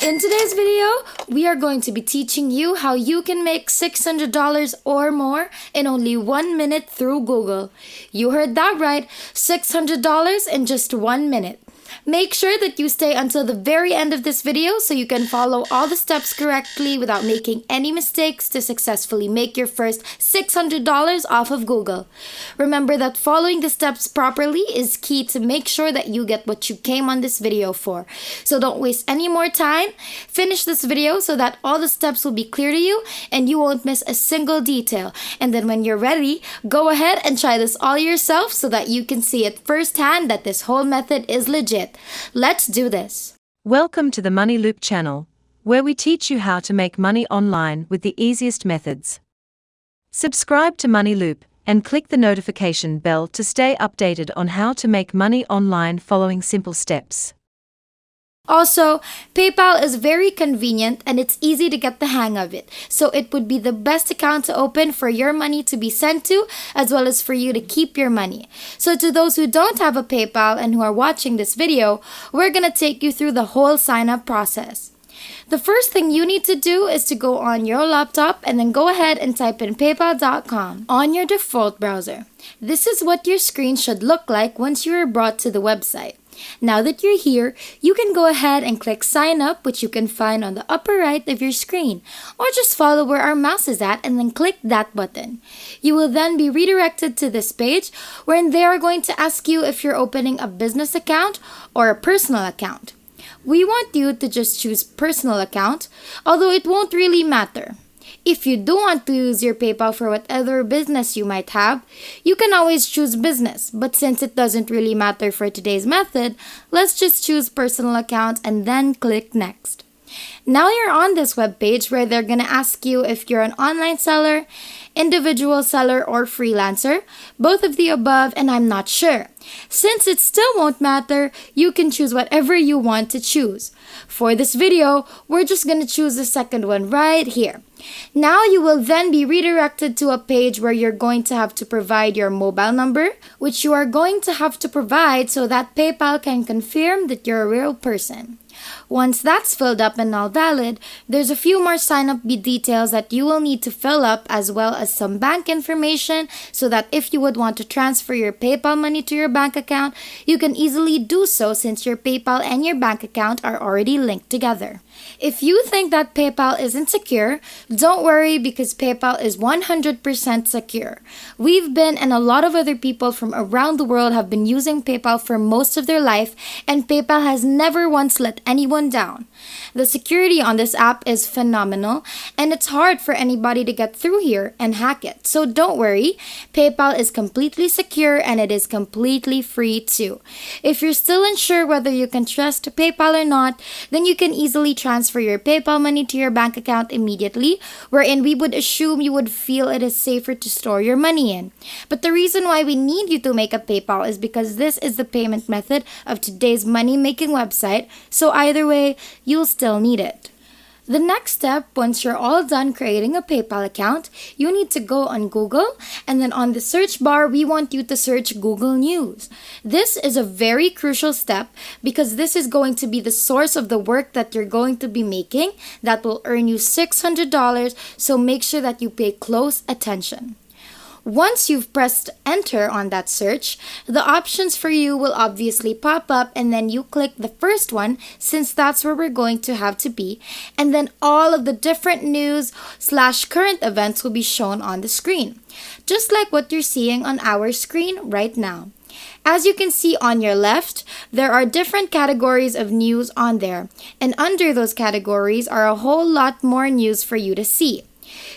In today's video, we are going to be teaching you how you can make $600 or more in only 1 minute through Google. You heard that right, $600 in just 1 minute. Make sure that you stay until the very end of this video so you can follow all the steps correctly without making any mistakes to successfully make your first $600 off of Google. Remember that following the steps properly is key to make sure that you get what you came on this video for. So don't waste any more time. Finish this video so that all the steps will be clear to you and you won't miss a single detail. And then when you're ready, go ahead and try this all yourself so that you can see it firsthand that this whole method is legit. Let's do this. Welcome to the Money Loop channel, where we teach you how to make money online with the easiest methods. Subscribe to Money Loop and click the notification bell to stay updated on how to make money online following simple steps. Also, PayPal is very convenient and it's easy to get the hang of it. So it would be the best account to open for your money to be sent to, as well as for you to keep your money. So to those who don't have a PayPal and who are watching this video, we're gonna take you through the whole sign-up process. The first thing you need to do is to go on your laptop and then go ahead and type in paypal.com on your default browser. This is what your screen should look like once you are brought to the website. Now that you're here, you can go ahead and click sign up, which you can find on the upper right of your screen, or just follow where our mouse is at and then click that button. You will then be redirected to this page wherein they are going to ask you if you're opening a business account or a personal account. We want you to just choose personal account, although it won't really matter. If you do want to use your PayPal for whatever business you might have, you can always choose business. But since it doesn't really matter for today's method, let's just choose personal account and then click next. Now you're on this web page where they're going to ask you if you're an online seller, individual seller, or freelancer, both of the above, and I'm not sure. Since it still won't matter, you can choose whatever you want to choose. For this video, we're just going to choose the second one right here. Now you will then be redirected to a page where you're going to have to provide your mobile number, which you are going to have to provide so that PayPal can confirm that you're a real person. Once that's filled up and all valid, there's a few more sign-up details that you will need to fill up, as well as some bank information so that if you would want to transfer your PayPal money to your bank account, you can easily do so since your PayPal and your bank account are already linked together. If you think that PayPal isn't secure, don't worry because PayPal is 100% secure. We've been and a lot of other people from around the world have been using PayPal for most of their life, and PayPal has never once let anyone down. The security on this app is phenomenal, and it's hard for anybody to get through here and hack it. So don't worry, PayPal is completely secure and it is completely free too. If you're still unsure whether you can trust PayPal or not, then you can easily transfer your PayPal money to your bank account immediately, wherein we would assume you would feel it is safer to store your money in. But the reason why we need you to make a PayPal is because this is the payment method of today's money-making website, so either way, you'll still need it. The next step, once you're all done creating a PayPal account, you need to go on Google, and then on the search bar, we want you to search Google News. This is a very crucial step because this is going to be the source of the work that you're going to be making that will earn you $600, so make sure that you pay close attention. Once you've pressed enter on that search, the options for you will obviously pop up, and then you click the first one since that's where we're going to have to be, and then all of the different news/current events will be shown on the screen, just like what you're seeing on our screen right now. As you can see on your left, there are different categories of news on there, and under those categories are a whole lot more news for you to see.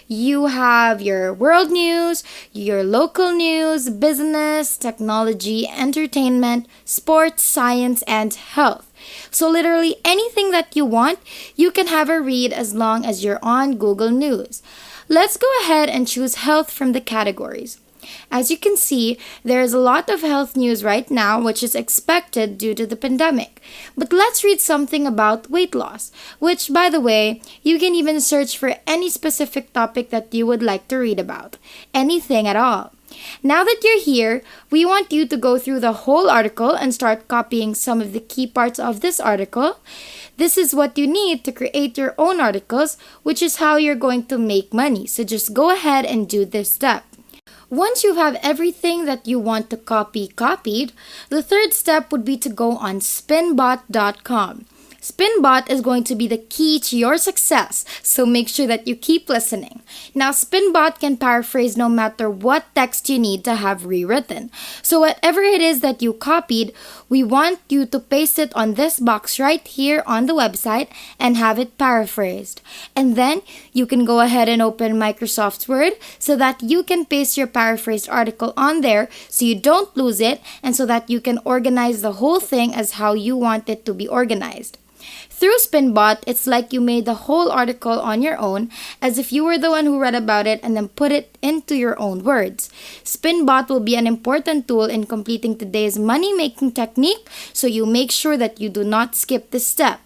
You have your world news, your local news, business, technology, entertainment, sports, science, and health. So literally anything that you want, you can have a read as long as you're on Google News. Let's go ahead and choose health from the categories. As you can see, there is a lot of health news right now, which is expected due to the pandemic. But let's read something about weight loss, which, by the way, you can even search for any specific topic that you would like to read about. Anything at all. Now that you're here, we want you to go through the whole article and start copying some of the key parts of this article. This is what you need to create your own articles, which is how you're going to make money. So just go ahead and do this step. Once you have everything that you want to copy copied, the third step would be to go on spinbot.com. Spinbot is going to be the key to your success, so make sure that you keep listening. Now, Spinbot can paraphrase no matter what text you need to have rewritten. So whatever it is that you copied, we want you to paste it on this box right here on the website and have it paraphrased. And then you can go ahead and open Microsoft Word so that you can paste your paraphrased article on there so you don't lose it and so that you can organize the whole thing as how you want it to be organized. Through Spinbot, it's like you made the whole article on your own, as if you were the one who read about it and then put it into your own words. Spinbot will be an important tool in completing today's money-making technique, so you make sure that you do not skip this step.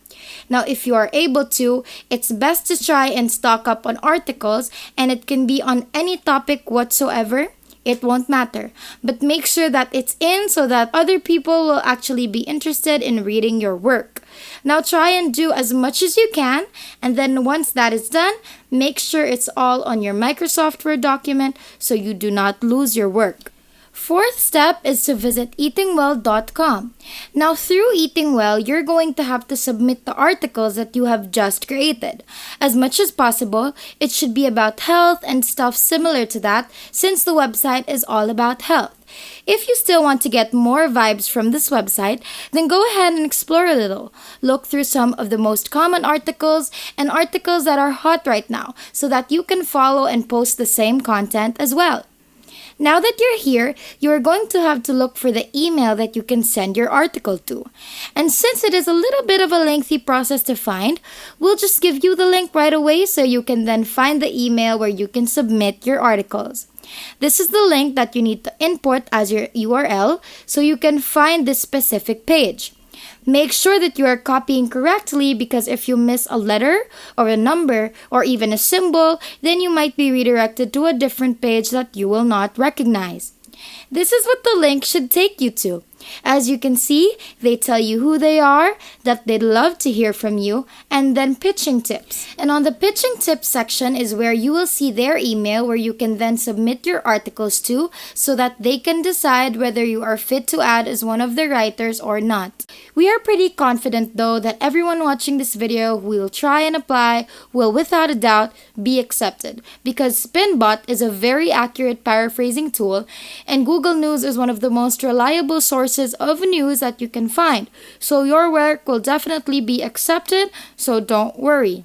Now, if you are able to, it's best to try and stock up on articles, and it can be on any topic whatsoever. It won't matter. But make sure that it's in so that other people will actually be interested in reading your work. Now try and do as much as you can, and then once that is done, make sure it's all on your Microsoft Word document so you do not lose your work. Fourth step is to visit eatingwell.com. Now through Eating Well, you're going to have to submit the articles that you have just created. As much as possible, it should be about health and stuff similar to that, since the website is all about health. If you still want to get more vibes from this website, then go ahead and explore a little. Look through some of the most common articles and articles that are hot right now so that you can follow and post the same content as well. Now that you're here, you're going to have to look for the email that you can send your article to. And since it is a little bit of a lengthy process to find, we'll just give you the link right away so you can then find the email where you can submit your articles. This is the link that you need to input as your URL so you can find this specific page. Make sure that you are copying correctly, because if you miss a letter or a number or even a symbol, then you might be redirected to a different page that you will not recognize. This is what the link should take you to. As you can see, they tell you who they are, that they'd love to hear from you, and then pitching tips. And on the pitching tips section is where you will see their email where you can then submit your articles to so that they can decide whether you are fit to add as one of the writers or not. We are pretty confident though that everyone watching this video who will try and apply will without a doubt be accepted, because Spinbot is a very accurate paraphrasing tool and Google News is one of the most reliable sources of news that you can find. So your work will definitely be accepted, so don't worry.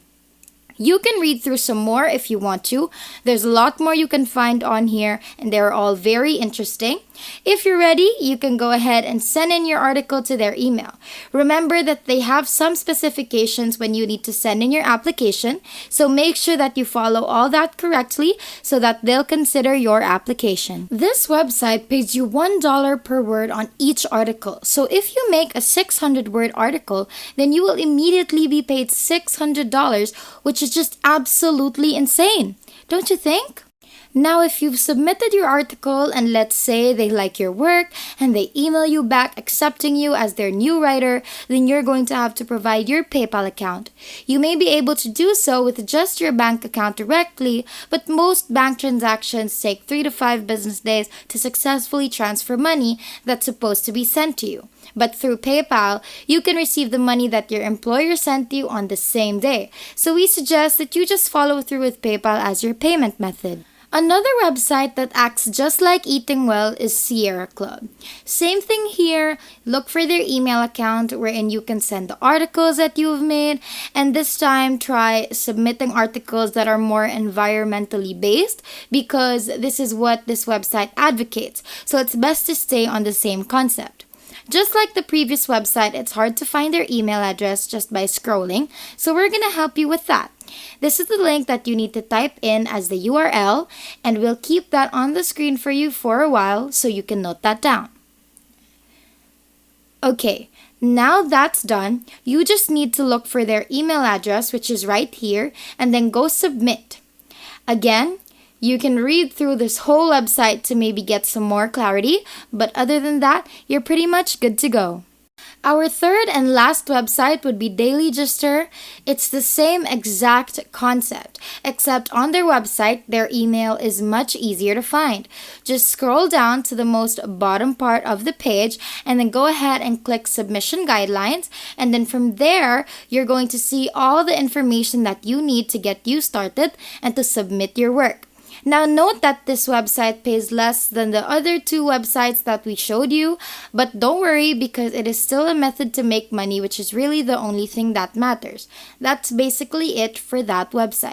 You can read through some more if you want to. There's a lot more you can find on here, and they're all very interesting. If you're ready, you can go ahead and send in your article to their email. Remember that they have some specifications when you need to send in your application, so make sure that you follow all that correctly so that they'll consider your application. This website pays you $1 per word on each article. So if you make a 600-word article, then you will immediately be paid $600, which is just absolutely insane. Don't you think? Now, if you've submitted your article and let's say they like your work and they email you back accepting you as their new writer, then you're going to have to provide your PayPal account. You may be able to do so with just your bank account directly, but most bank transactions take 3 to 5 business days to successfully transfer money that's supposed to be sent to you. But through PayPal, you can receive the money that your employer sent you on the same day. So we suggest that you just follow through with PayPal as your payment method. Another website that acts just like Eating Well is Sierra Club. Same thing here, look for their email account wherein you can send the articles that you've made, and this time try submitting articles that are more environmentally based, because this is what this website advocates, so it's best to stay on the same concept. Just like the previous website, it's hard to find their email address just by scrolling, so we're gonna help you with that. This is the link that you need to type in as the URL, and we'll keep that on the screen for you for a while so you can note that down. Okay, now that's done, you just need to look for their email address, which is right here, and then go submit. Again, you can read through this whole website to maybe get some more clarity, but other than that, you're pretty much good to go. Our third and last website would be Dailygister. It's the same exact concept, except on their website, their email is much easier to find. Just scroll down to the most bottom part of the page and then go ahead and click Submission Guidelines. And then from there, you're going to see all the information that you need to get you started and to submit your work. Now note that this website pays less than the other two websites that we showed you, but don't worry because it is still a method to make money, which is really the only thing that matters. That's basically it for that website.